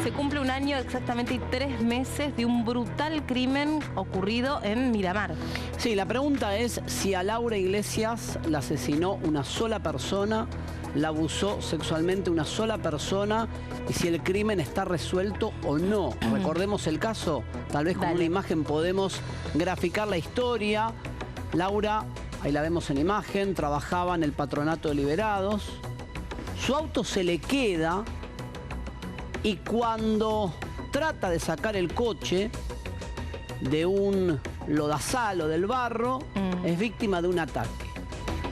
Se cumple un año exactamente y 3 meses de un brutal crimen ocurrido en Miramar. Sí, la pregunta es si a Laura Iglesias la asesinó una sola persona, la abusó sexualmente una sola persona y si el crimen está resuelto o no. Recordemos el caso, tal vez con una imagen podemos graficar la historia. Laura, ahí la vemos en imagen, trabajaba en el Patronato de Liberados. Su auto se le queda y cuando trata de sacar el coche de un lodazal o del barro, es víctima de un ataque.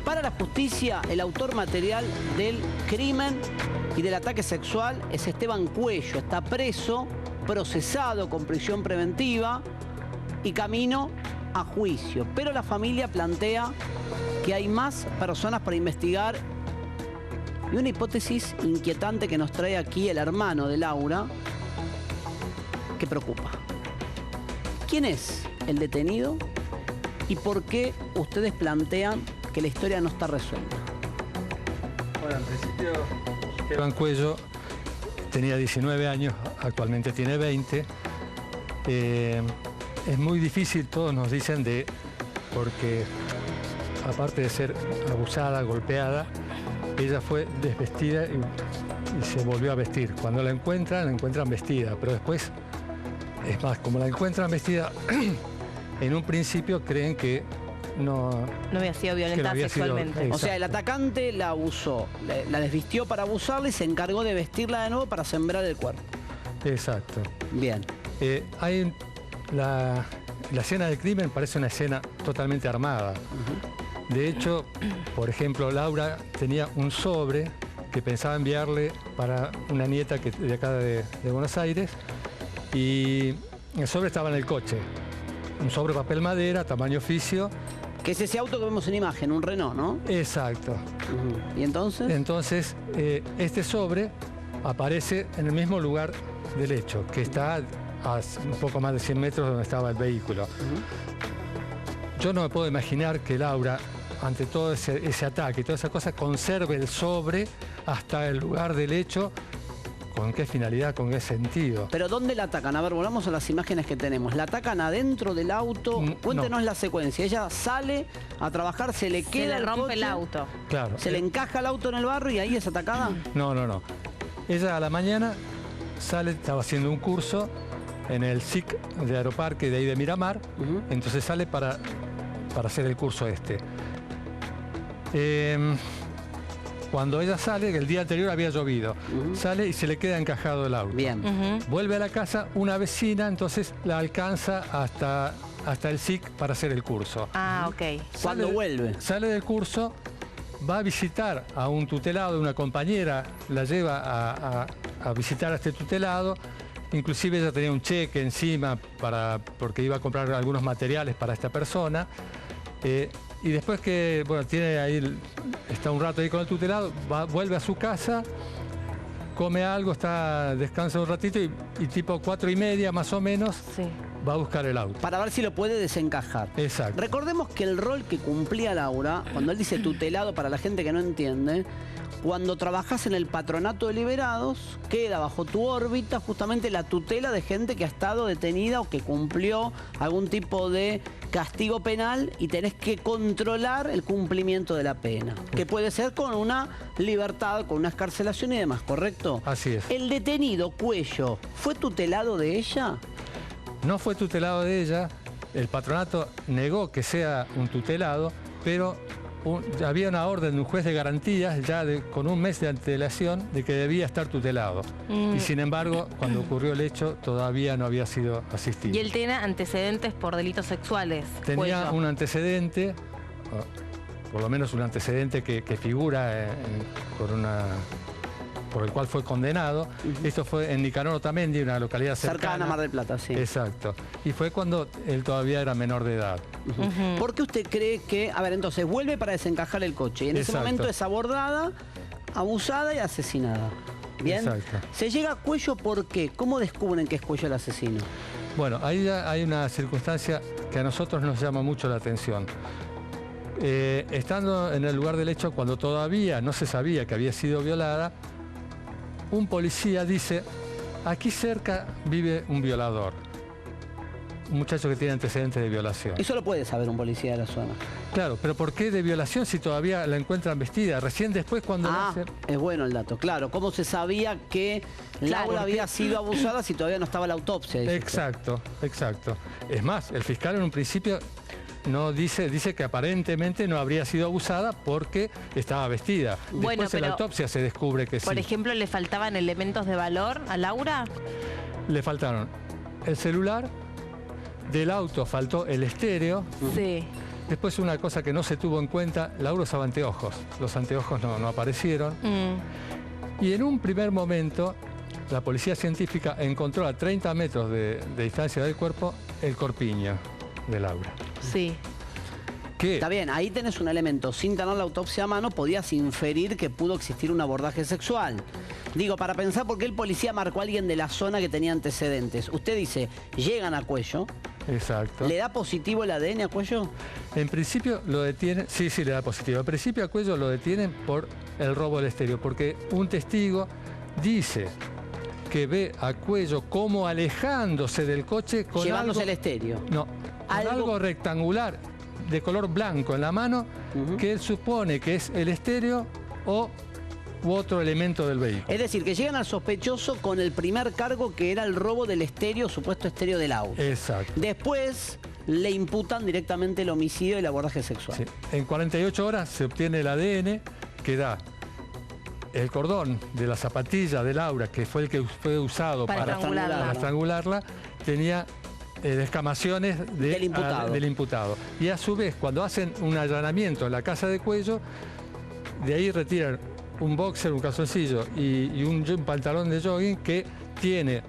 Para la justicia, el autor material del crimen y del ataque sexual es Esteban Cuello. Está preso, procesado con prisión preventiva y camino a juicio. Pero la familia plantea que hay más personas para investigar y una hipótesis inquietante que nos trae aquí el hermano de Laura, que preocupa. ¿Quién es el detenido y por qué ustedes plantean que la historia no está resuelta? Bueno, en principio, Esteban Cuello tenía 19 años, actualmente tiene 20. Es muy difícil, todos nos dicen, porque aparte de ser abusada, golpeada, ella fue desvestida y se volvió a vestir. Cuando la encuentran vestida, pero después, es más, como la encuentran vestida, en un principio creen que no había sido violentada sexualmente. O sea, el atacante la abusó, la desvistió para abusarla y se encargó de vestirla de nuevo para sembrar el cuerpo. Exacto. Bien. La escena del crimen parece una escena totalmente armada. De hecho, por ejemplo, Laura tenía un sobre que pensaba enviarle para una nieta de acá de Buenos Aires y el sobre estaba en el coche. Un sobre papel madera, tamaño oficio. Que es ese auto que vemos en imagen, un Renault, ¿no? Exacto. ¿Y entonces? Entonces, este sobre aparece en el mismo lugar del hecho, que está a un poco más de 100 metros donde estaba el vehículo. Yo no me puedo imaginar que Laura, ante todo ese ataque y toda esa cosa, conserve el sobre hasta el lugar del hecho. ¿Con qué finalidad? ¿Con qué sentido? ¿Pero dónde la atacan? A ver, volvamos a las imágenes que tenemos. ¿La atacan adentro del auto? Cuéntenos la secuencia. Ella sale a trabajar, se le queda el coche. Se le rompe el auto. Claro. ¿Se le encaja el auto en el barro y ahí es atacada? No. Ella a la mañana sale, estaba haciendo un curso en el SIC de Aeroparque de ahí de Miramar. Entonces sale para hacer el curso este. Cuando ella sale, el día anterior había llovido, sale y se le queda encajado el auto. Bien. Vuelve a la casa una vecina, entonces la alcanza hasta el SIC para hacer el curso. Ah, ok. ¿Cuándo vuelve? Sale del curso, va a visitar a un tutelado, una compañera la lleva a visitar a este tutelado. Inclusive ella tenía un cheque encima porque iba a comprar algunos materiales para esta persona. Y después que, bueno, está un rato ahí con el tutelado, vuelve a su casa, come algo, descansa un ratito y tipo 4:30 más o menos, va a buscar el auto. Para ver si lo puede desencajar. Exacto. Recordemos que el rol que cumplía Laura, cuando él dice tutelado para la gente que no entiende, cuando trabajás en el Patronato de Liberados, queda bajo tu órbita justamente la tutela de gente que ha estado detenida o que cumplió algún tipo de castigo penal y tenés que controlar el cumplimiento de la pena, que puede ser con una libertad, con una excarcelación y demás, ¿correcto? Así es. ¿El detenido Cuello fue tutelado de ella? No fue tutelado de ella, el patronato negó que sea un tutelado, pero había una orden de un juez de garantías ya con un mes de antelación de que debía estar tutelado. Y sin embargo, cuando ocurrió el hecho, todavía no había sido asistido. ¿Y él tiene antecedentes por delitos sexuales? Tenía un antecedente, por lo menos un antecedente que figura por el cual fue condenado. Esto fue en Nicanor Otamendi, una localidad cercana a Mar del Plata, sí. Exacto. Y fue cuando él todavía era menor de edad. ¿Por qué usted cree que... A ver, entonces, vuelve para desencajar el coche y en ese momento es abordada, abusada y asesinada? ¿Bien? Exacto. ¿Se llega a Cuello por qué? ¿Cómo descubren que es Cuello el asesino? Bueno, ahí hay una circunstancia que a nosotros nos llama mucho la atención. Estando en el lugar del hecho, cuando todavía no se sabía que había sido violada, un policía dice Aquí cerca vive un violador, un muchacho que tiene antecedentes de violación. Eso lo puede saber un policía de la zona. Claro, pero ¿por qué de violación si todavía la encuentran vestida? Recién después cuando lo hacen... Es bueno el dato, claro. ¿Cómo se sabía que Laura había sido abusada si todavía no estaba la autopsia? Exacto, exacto. Es más, el fiscal en un principio no dice que aparentemente no habría sido abusada porque estaba vestida. Bueno, Después en la autopsia se descubre que sí. Por ejemplo, ¿le faltaban elementos de valor a Laura? Le faltaron el celular, del auto faltó el estéreo. Sí. Después una cosa que no se tuvo en cuenta, Laura usaba anteojos. Los anteojos no aparecieron. Y en un primer momento, la policía científica encontró a 30 metros de distancia del cuerpo el corpiño de Laura. Sí. ¿Qué? Está bien, ahí tenés un elemento. Sin tener la autopsia a mano, podías inferir que pudo existir un abordaje sexual. Digo, para pensar por qué el policía marcó a alguien de la zona que tenía antecedentes. Usted dice, llegan a Cuello. Exacto. ¿Le da positivo el ADN a Cuello? En principio lo detienen, sí, le da positivo. En principio a Cuello lo detienen por el robo del estéreo, porque un testigo dice que ve a Cuello como alejándose del coche con llevándose algo, el estéreo. No, con algo rectangular de color blanco en la mano, que él supone que es el estéreo u otro elemento del vehículo. Es decir, que llegan al sospechoso con el primer cargo que era el robo del estéreo, supuesto estéreo del auto. Exacto. Después le imputan directamente el homicidio y el abordaje sexual. Sí. En 48 horas se obtiene el ADN que da el cordón de la zapatilla de Laura, que fue el que fue usado para estrangularla, tenía descamaciones del imputado. Y a su vez, cuando hacen un allanamiento en la casa de Cuello, de ahí retiran un boxer, un calzoncillo y un pantalón de jogging que tiene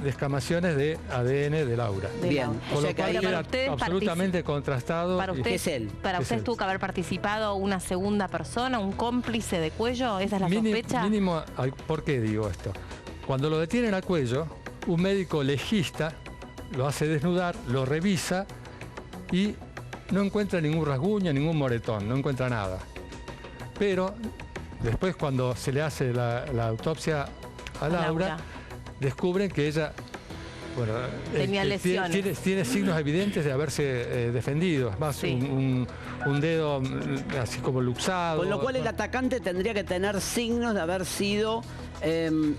descamaciones de ADN de Laura. Bien. Con lo cual queda absolutamente contrastado. Para usted, es él. ¿Para usted tuvo que haber participado una segunda persona, un cómplice de Cuello? ¿Esa es la sospecha? Mínimo, ¿por qué digo esto? Cuando lo detienen a Cuello, un médico legista lo hace desnudar, lo revisa y no encuentra ningún rasguño, ningún moretón, no encuentra nada. Pero después, cuando se le hace la autopsia a Laura, descubren que ella tenía lesiones. Tiene signos evidentes de haberse defendido. Es más, un dedo así como luxado. Con lo cual el atacante tendría que tener signos de haber sido,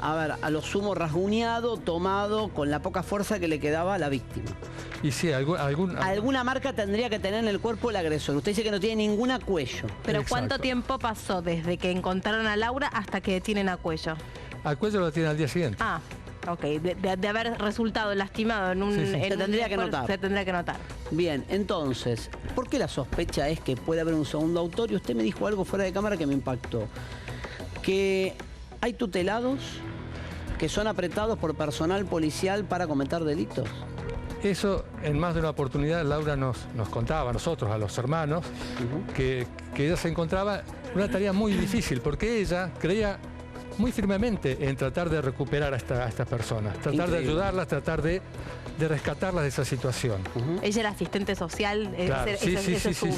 a lo sumo rasguñado, tomado con la poca fuerza que le quedaba a la víctima. Y sí, alguna marca tendría que tener en el cuerpo el agresor. Usted dice que no tiene ninguna Cuello. Pero ¿cuánto tiempo pasó desde que encontraron a Laura hasta que detienen a Cuello? A Cuello lo tienen al día siguiente. Ah, ok. De haber resultado lastimado en un... Se tendría que notar. Se tendría que notar. Bien, entonces, ¿por qué la sospecha es que puede haber un segundo autor? Y usted me dijo algo fuera de cámara que me impactó. Que hay tutelados que son apretados por personal policial para cometer delitos. Eso, en más de una oportunidad, Laura nos contaba a nosotros, a los hermanos, que ella se encontraba en una tarea muy difícil, porque ella creía muy firmemente en tratar de recuperar a estas personas, tratar de ayudarlas, tratar de rescatarlas de esa situación. Ella era asistente social, claro, sí,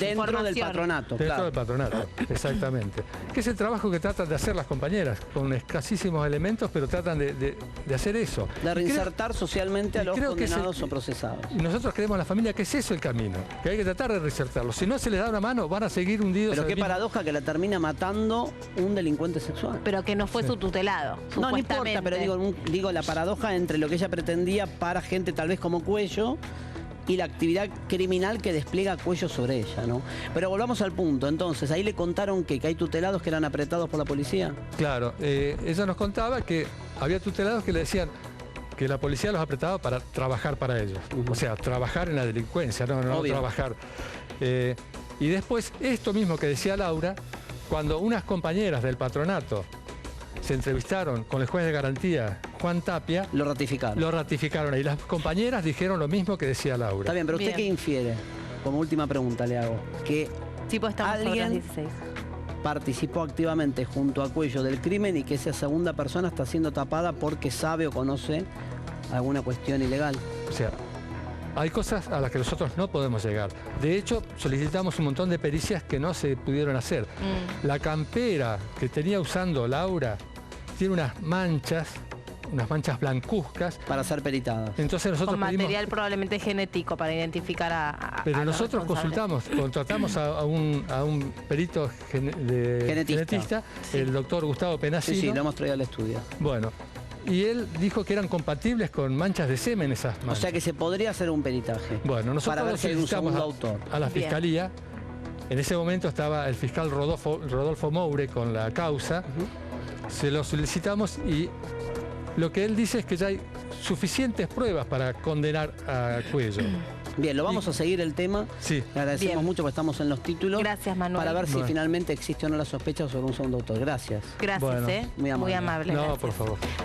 dentro del patronato. Dentro del patronato, exactamente. Que es el trabajo que tratan de hacer las compañeras, con escasísimos elementos, pero tratan de hacer eso. De reinsertar socialmente a los condenados o procesados. Y nosotros creemos en la familia que es eso el camino, que hay que tratar de reinsertarlos. Si no se les da una mano, van a seguir hundidos. Pero qué paradoja que la termina matando un delincuente sexual. Pero que no fue su tutelado, no importa, pero digo la paradoja entre lo que ella pretendía para gente tal vez como Cuello y la actividad criminal que despliega Cuello sobre ella, ¿no? Pero volvamos al punto. Entonces, ahí le contaron que hay tutelados que eran apretados por la policía. Claro, ella nos contaba que había tutelados que le decían que la policía los apretaba para trabajar para ellos. O sea, trabajar en la delincuencia, no trabajar. Y después, esto mismo que decía Laura, cuando unas compañeras del patronato se entrevistaron con el juez de garantía, Juan Tapia. Lo ratificaron. Lo ratificaron. Y las compañeras dijeron lo mismo que decía Laura. Está bien, pero ¿usted qué infiere? Como última pregunta le hago. Que alguien participó activamente junto a Cuello del crimen y que esa segunda persona está siendo tapada porque sabe o conoce alguna cuestión ilegal. O sea, hay cosas a las que nosotros no podemos llegar. De hecho, solicitamos un montón de pericias que no se pudieron hacer. La campera que tenía usando Laura tiene unas manchas unas manchas blancuzcas. Para ser peritadas. Entonces nosotros Con pedimos... material probablemente genético para identificar a Pero los nosotros responsables. contratamos a un perito genetista, Sí. el doctor Gustavo Penasino. Sí, lo hemos traído al estudio. Bueno, y él dijo que eran compatibles con manchas de semen esas manchas. O sea que se podría hacer un peritaje. Bueno, nosotros para ver lo si hay un solicitamos segundo autor. a la Bien. Fiscalía. En ese momento estaba el fiscal Rodolfo Moure con la causa. Se lo solicitamos y lo que él dice es que ya hay suficientes pruebas para condenar a Cuello. Bien, lo vamos a seguir el tema. Sí. Le agradecemos Bien. mucho porque estamos en los títulos. Gracias, Manuel. Para ver si Bueno. finalmente existe o no la sospecha sobre un segundo autor. Gracias. Gracias, Bueno, muy amable. Muy amable. No, gracias. por favor.